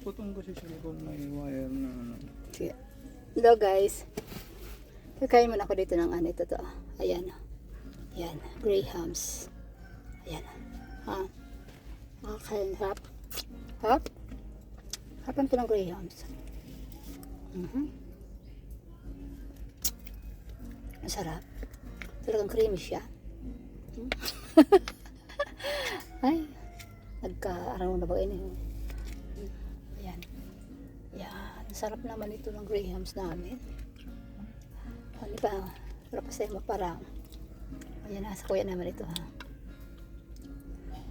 Putong kasi cellphone na yung wire na ano. Sige. Hello guys. Kakain muna ako dito ng ano ito to. Ayan. Ayan. Grahams. Ayan. Ha? Kakain. Hap. Hap. Hapan ko ng Grahams. Masarap. Talagang creamy siya. Ay. Nagka-araw na ba ini? Ayan. Ayan. Sarap naman ito ng Grahams namin. Ano pa? Sarap kasi maparang. Ayan, nasa kuya naman ito ha.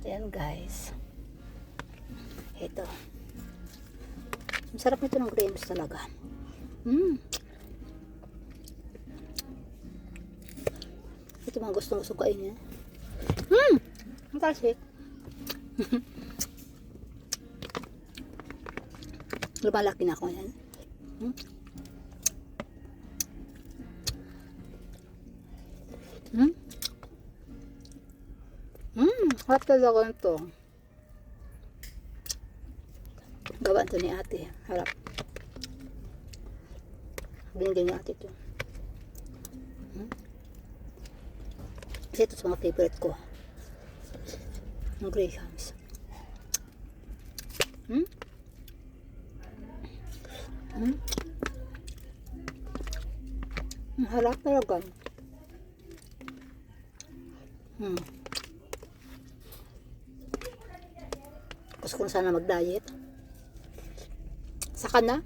Ayan guys. Ito. Masarap nito ng Grahams talaga. Ito mga gustong kainin. Ang talsik. Lumalaki na ako yan. Harap talaga ito. Gawa ito ni ate. Harap. Binigyan ni ate ito. Kasi ito sa mga favorite ko. Ang Grahams. Harap talaga. Gusto ko sana mag-diet. Saka na.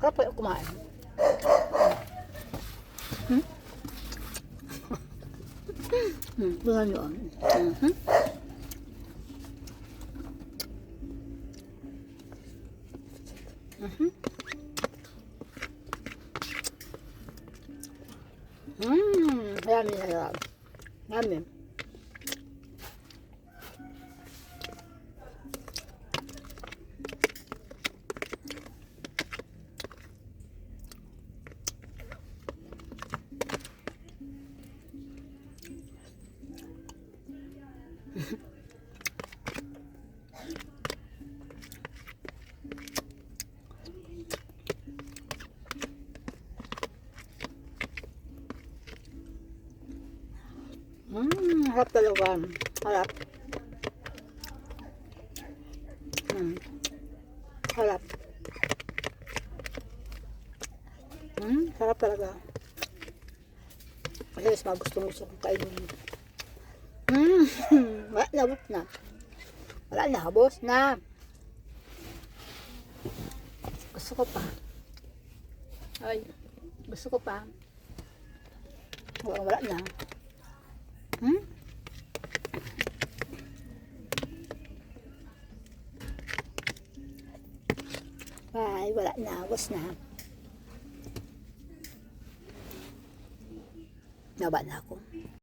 Harap kayo kumain. Bulan yun. Yummy na. Yummy. Harap talaga. Harap. Harap. Harap talaga. Kasi mas gusto kong kainin. Wala na, habos na. Wala na, habos na. Gusto ko pa. Ay, gusto ko pa. Wala na. Ay, wala na, habos na. Naba na ako.